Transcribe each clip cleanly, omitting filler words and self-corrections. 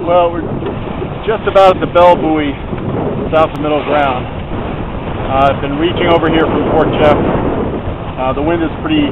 Well, we're just about at the Bell Buoy, south of Middle Ground. I've been reaching over here from Port Jeff. The wind is pretty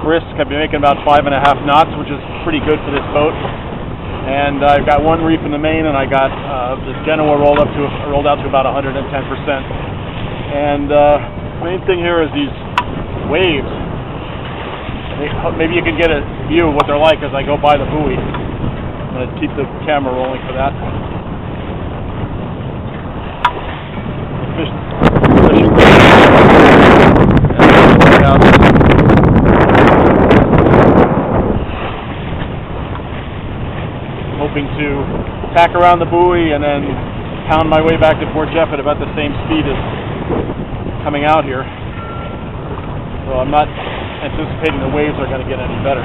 brisk. I've been making about 5.5 knots, which is pretty good for this boat. And I've got one reef in the main, and I got the Genoa rolled out to about 110%. And the main thing here is these waves. Maybe you can get a view of what they're like as I go by the buoy. I'm going to keep the camera rolling for that. Fishing hoping to tack around the buoy and then pound my way back to Port Jeff at about the same speed as coming out here. So I'm not anticipating the waves are going to get any better.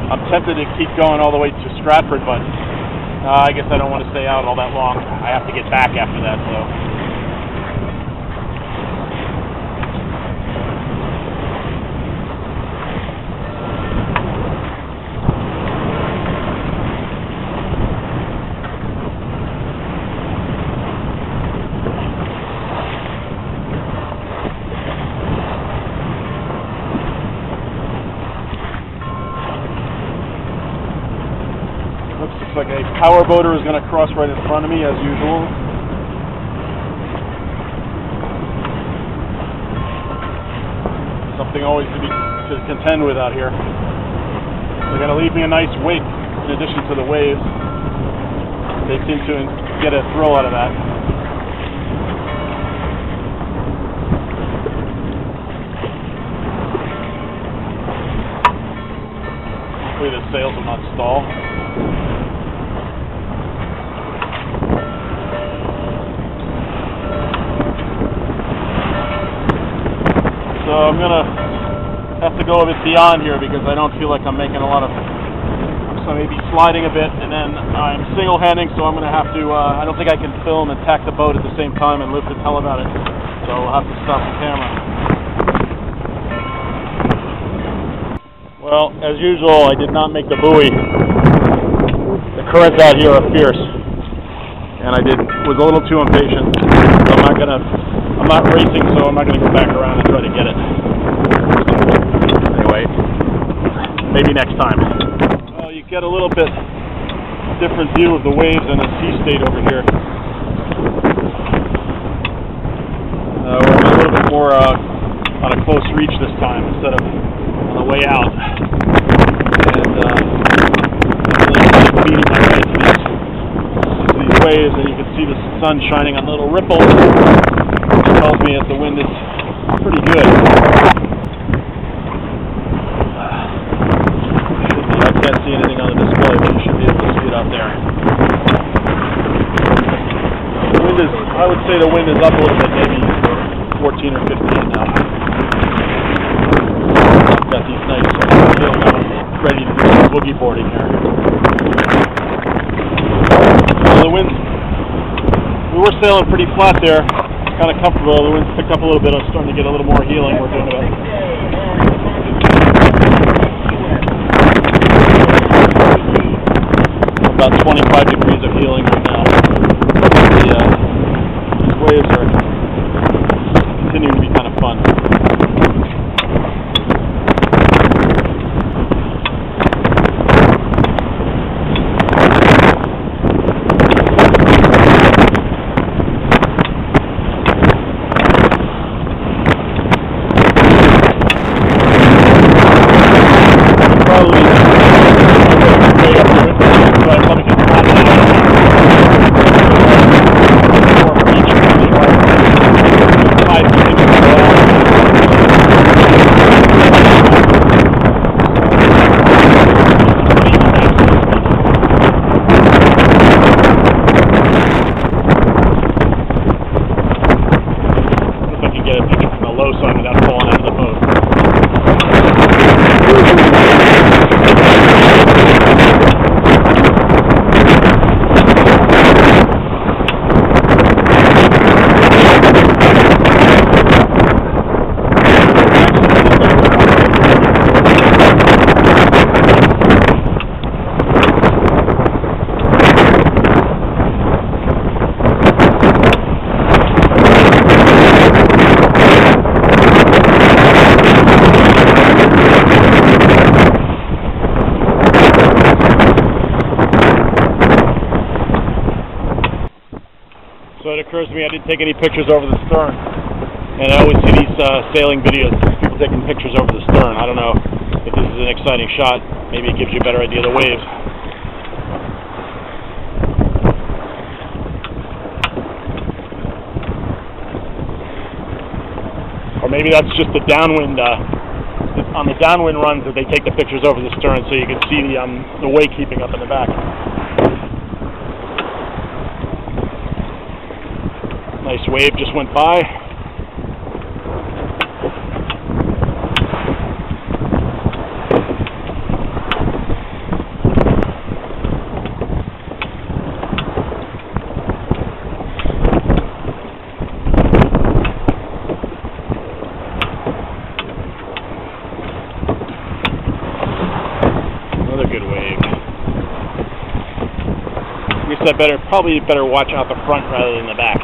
I'm tempted to keep going all the way to Stratford, but I guess I don't want to stay out all that long. I have to get back after that, so. Looks like a power boater is going to cross right in front of me, as usual. Something always to contend with out here. They're going to leave me a nice wake in addition to the waves. They seem to get a thrill out of that. Hopefully the sails will not stall. So I'm going to have to go a bit beyond here because I don't feel like I'm making a lot of... So maybe sliding a bit, and then I'm single-handing, so I'm going to have to... I don't think I can film and tack the boat at the same time and live to tell about it. So I'll have to stop the camera. Well, as usual, I did not make the buoy. The currents out here are fierce, and I was a little too impatient. So I'm not racing, so I'm not going to go back around and try to get it. Anyway, maybe next time. Well, you get a little bit different view of the waves and the sea state over here. We're a little bit more on a close reach this time instead of on the way out. And really beating my way to these waves, and you can see the sun shining on little ripples. Tells me that the wind is pretty good. I can't see anything on the display, but you should be able to see it out there. The wind is, I would say the wind is up a little bit, maybe 14 or 15 now. I've got these nice sails on, ready to do some boogie boarding here. So the wind, we were sailing pretty flat there. Kind of comfortable. The wind's picked up a little bit. I'm starting to get a little more heeling. We're doing about 25 degrees of heeling right now. These waves are continuing to be kind of fun. it occurs to me I didn't take any pictures over the stern. And I always see these sailing videos, people taking pictures over the stern. I don't know if this is an exciting shot. Maybe it gives you a better idea of the waves. Or maybe that's just the downwind, on the downwind runs that they take the pictures over the stern so you can see the wake keeping up in the back. Nice wave just went by. Another good wave. I guess I probably better watch out the front rather than the back.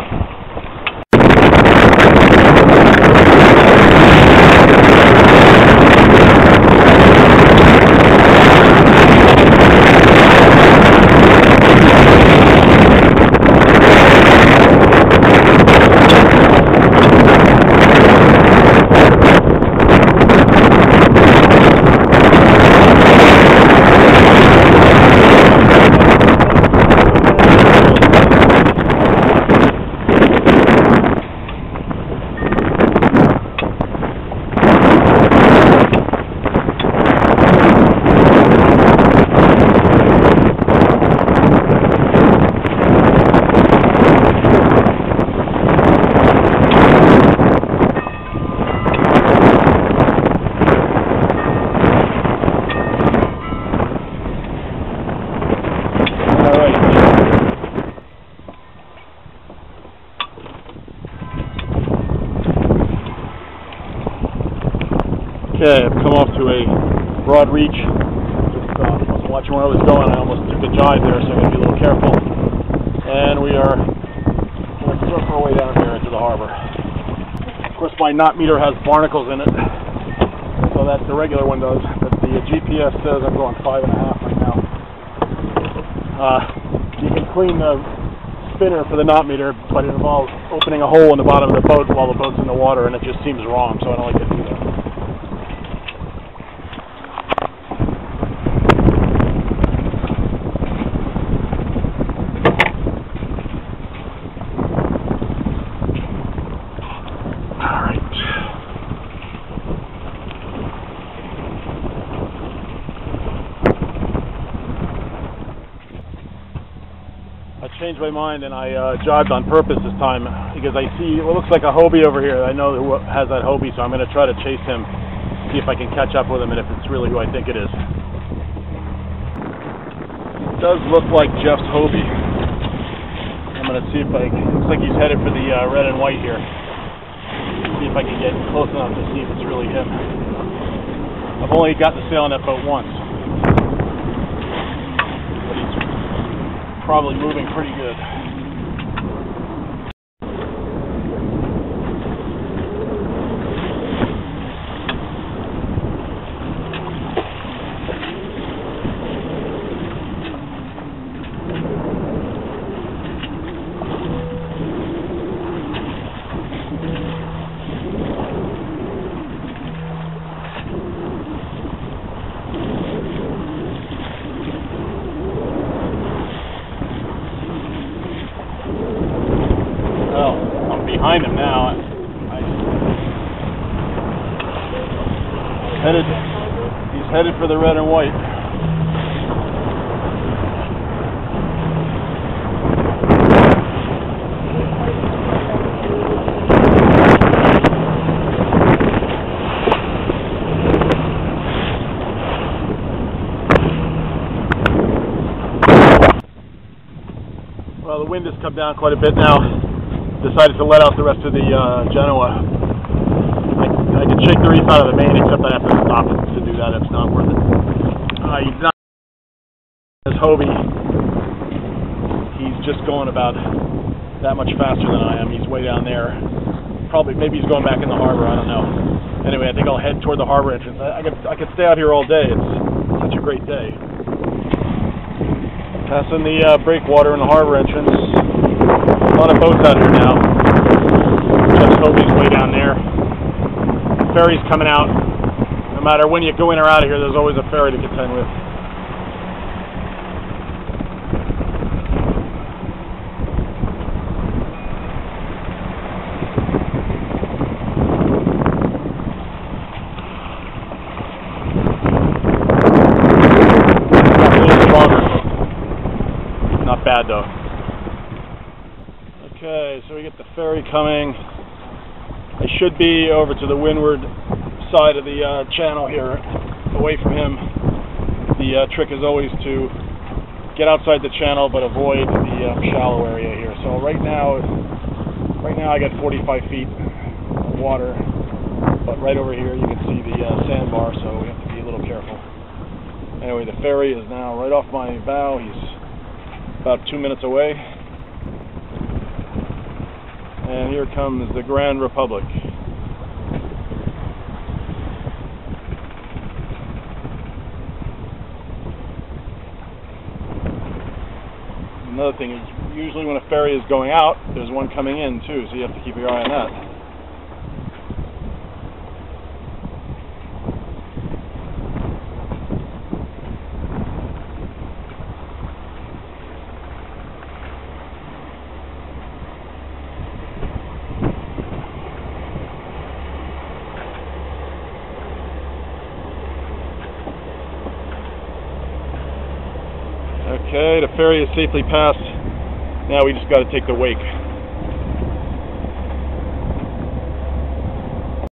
Okay, I've come off to a broad reach. Just wasn't watching where I was going. I almost took a jibe there, so I'm going to be a little careful. And we are going to surf our way down here into the harbor. Of course, my knot meter has barnacles in it, so that the regular one does. But the GPS says I'm going 5.5 right now. You can clean the spinner for the knot meter, but it involves opening a hole in the bottom of the boat while the boat's in the water, and it just seems wrong, so I don't like to do that. I changed my mind and I jibed on purpose this time because I see what looks like a Hobie over here. I know who has that Hobie, so I'm going to try to chase him, see if I can catch up with him and if it's really who I think it is. It does look like Jeff's Hobie. I'm going to see if looks like he's headed for the red and white here. See if I can get close enough to see if it's really him. I've only got to sail on that boat once. Probably moving pretty good. Behind him now. He's headed for the red and white. Well, the wind has come down quite a bit now. Decided to let out the rest of the Genoa. I can shake the reef out of the main, except I have to stop it to do that. It's not worth it. He's not as Hobie. He's just going about that much faster than I am. He's way down there. Maybe he's going back in the harbor. I don't know. Anyway, I think I'll head toward the harbor entrance. I could stay out here all day. It's such a great day. Passing the breakwater in the harbor entrance. A lot of boats out here now. Jeff's Hobie's way down there. Ferry's coming out. No matter when you go in or out of here, there's always a ferry to contend with. Not bad though. Okay, so we get the ferry coming. I should be over to the windward side of the channel here, away from him. The trick is always to get outside the channel but avoid the shallow area here. So right now I got 45 feet of water, but right over here you can see the sandbar, so we have to be a little careful. Anyway, the ferry is now right off my bow. He's about 2 minutes away. And here comes the Grand Republic. Another thing is, usually when a ferry is going out, there's one coming in too, so you have to keep your eye on that. Okay, the ferry is safely passed. Now we just got to take the wake.